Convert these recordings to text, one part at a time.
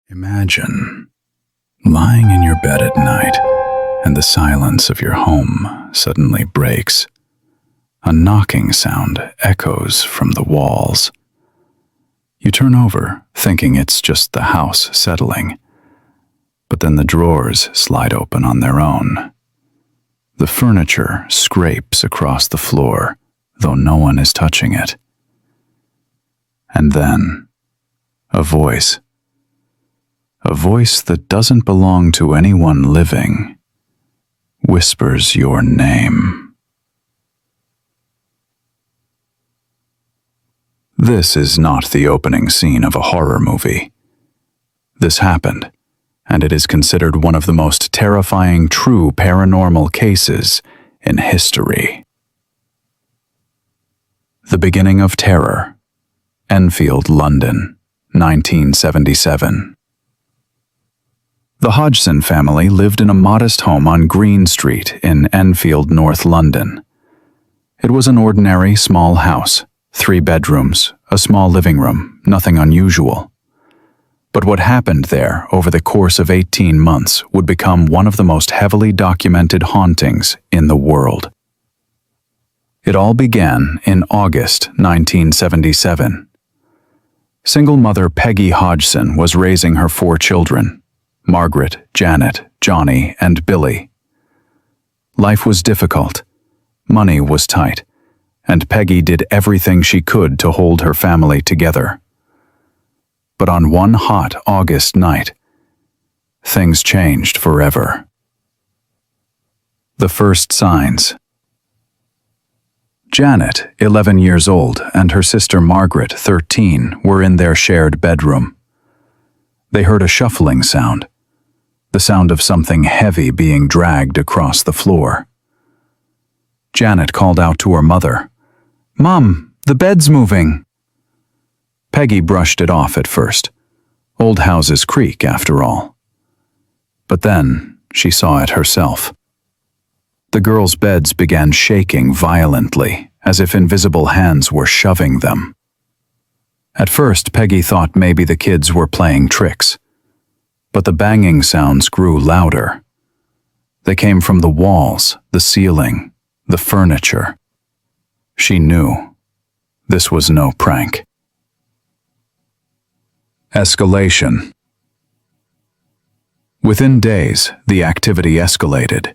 Imagine lying in your bed at night and the silence of your home suddenly breaks. A knocking sound echoes from the walls. You turn over, thinking it's just the house settling. But then the drawers slide open on their own. The furniture scrapes across the floor, though no one is touching it. And then, a voice. A voice that doesn't belong to anyone living, whispers your name. This is not the opening scene of a horror movie. This happened, and it is considered one of the most terrifying true paranormal cases in history. The Beginning of Terror, Enfield, London, 1977. The Hodgson family lived in a modest home on Green Street in Enfield, North London. It was an ordinary small house, 3 bedrooms, a small living room, nothing unusual. But what happened there over the course of 18 months would become one of the most heavily documented hauntings in the world. It all began in August 1977. Single mother Peggy Hodgson was raising her 4 children, Margaret, Janet, Johnny, and Billy. Life was difficult, money was tight, and Peggy did everything she could to hold her family together. But on one hot August night, things changed forever. The first signs. Janet, 11 years old, and her sister Margaret, 13, were in their shared bedroom. They heard a shuffling sound, the sound of something heavy being dragged across the floor. Janet called out to her mother, "Mom, the bed's moving." Peggy brushed it off at first. Old houses creak, after all. But then she saw it herself. The girls' beds began shaking violently, as if invisible hands were shoving them. At first, Peggy thought maybe the kids were playing tricks. But the banging sounds grew louder. They came from the walls, the ceiling, the furniture. She knew this was no prank. Escalation. Within days, the activity escalated.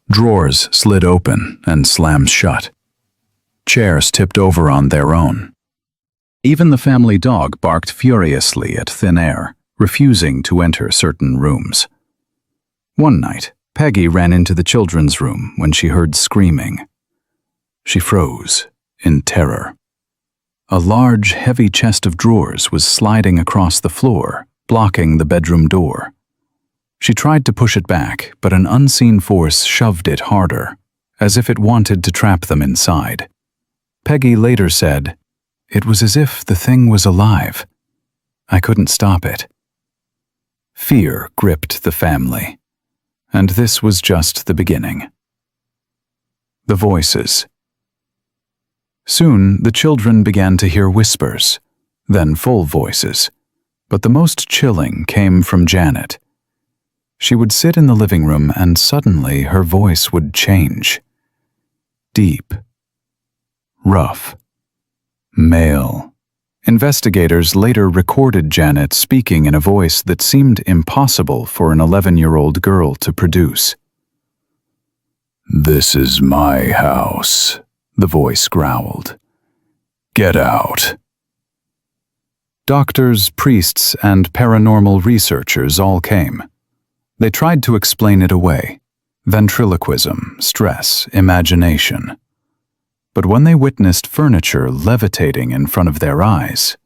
Drawers slid open and slammed shut. Chairs tipped over on their own. Even the family dog barked furiously at thin air, refusing to enter certain rooms. One night, Peggy ran into the children's room when she heard screaming. She froze in terror. A large, heavy chest of drawers was sliding across the floor, blocking the bedroom door. She tried to push it back, but an unseen force shoved it harder, as if it wanted to trap them inside. Peggy later said, "It was as if the thing was alive. I couldn't stop it." Fear gripped the family, and this was just the beginning. The voices. Soon, the children began to hear whispers, then full voices, but the most chilling came from Janet. She would sit in the living room and suddenly her voice would change. Deep, rough, male. Investigators later recorded Janet speaking in a voice that seemed impossible for an 11-year-old girl to produce. "This is my house," the voice growled. "Get out." Doctors, priests, and paranormal researchers all came. They tried to explain it away. Ventriloquism, stress, imagination. But when they witnessed furniture levitating in front of their eyes,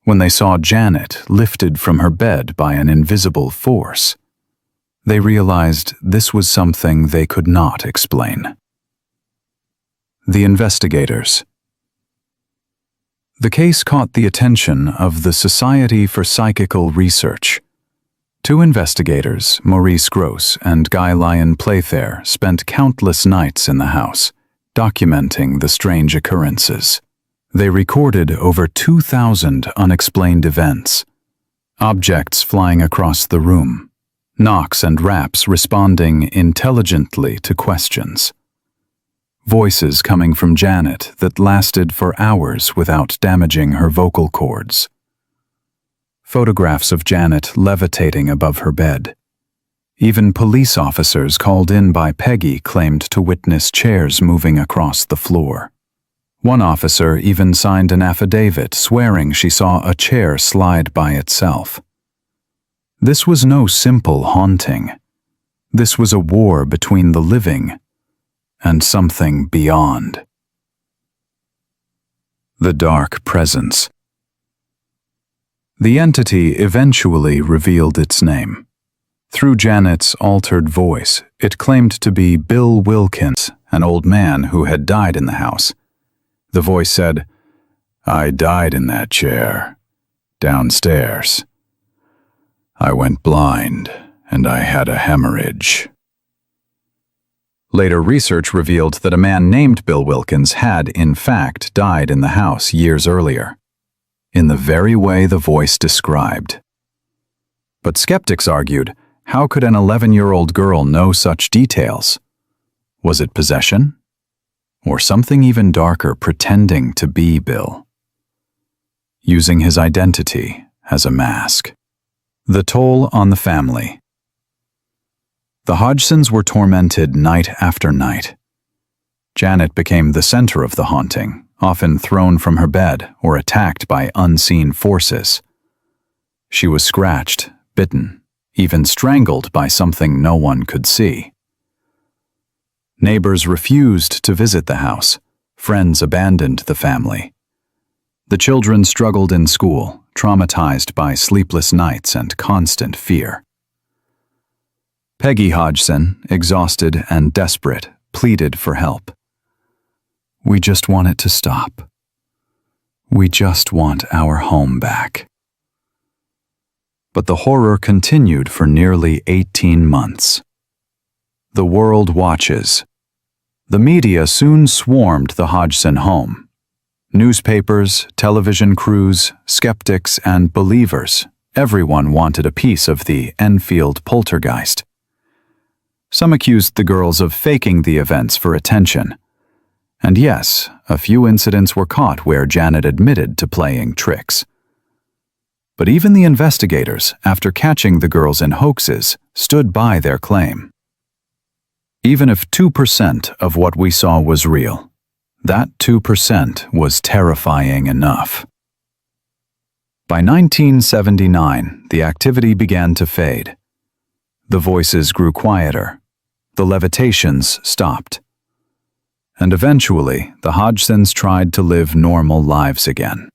when they saw Janet lifted from her bed by an invisible force, they realized this was something they could not explain. The investigators. The case caught the attention of the Society for Psychical Research. 2 investigators, Maurice Gross and Guy Lyon Playfair, spent countless nights in the house, documenting the strange occurrences. They recorded over 2,000 unexplained events. Objects flying across the room, knocks and raps responding intelligently to questions. Voices coming from Janet that lasted for hours without damaging her vocal cords. Photographs of Janet levitating above her bed. Even police officers called in by Peggy claimed to witness chairs moving across the floor. One officer even signed an affidavit swearing she saw a chair slide by itself. This was no simple haunting. This was a war between the living and something beyond. The dark presence. The entity eventually revealed its name. Through Janet's altered voice, it claimed to be Bill Wilkins, an old man who had died in the house. The voice said, "I died in that chair, downstairs. I went blind, and I had a hemorrhage." Later research revealed that a man named Bill Wilkins had, in fact, died in the house years earlier, in the very way the voice described. But skeptics argued, how could an 11-year-old girl know such details? Was it possession? Or something even darker pretending to be Bill? Using his identity as a mask. The toll on the family. The Hodgsons were tormented night after night. Janet became the center of the haunting, often thrown from her bed or attacked by unseen forces. She was scratched, bitten, even strangled by something no one could see. Neighbors refused to visit the house. Friends abandoned the family. The children struggled in school, traumatized by sleepless nights and constant fear. Peggy Hodgson, exhausted and desperate, pleaded for help. "We just want it to stop. We just want our home back." But the horror continued for nearly 18 months. The world watches. The media soon swarmed the Hodgson home. Newspapers, television crews, skeptics, and believers, everyone wanted a piece of the Enfield Poltergeist. Some accused the girls of faking the events for attention. And yes, a few incidents were caught where Janet admitted to playing tricks. But even the investigators, after catching the girls in hoaxes, stood by their claim. Even if 2% of what we saw was real, that 2% was terrifying enough. By 1979, the activity began to fade. The voices grew quieter. The levitations stopped. And eventually, the Hodgsons tried to live normal lives again.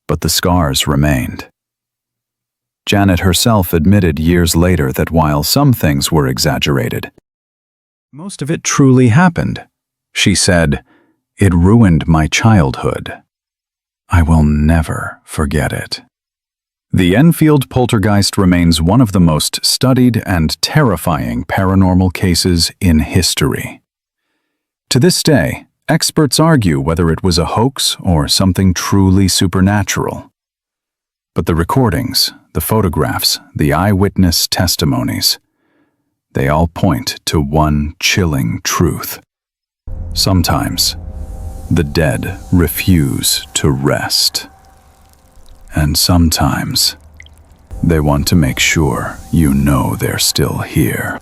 But the scars remained. Janet herself admitted years later that while some things were exaggerated, most of it truly happened. She said, "It ruined my childhood. I will never forget it." The Enfield Poltergeist remains one of the most studied and terrifying paranormal cases in history. To this day, experts argue whether it was a hoax or something truly supernatural. But the recordings, the photographs, the eyewitness testimonies, they all point to one chilling truth. Sometimes, the dead refuse to rest. And sometimes, they want to make sure you know they're still here.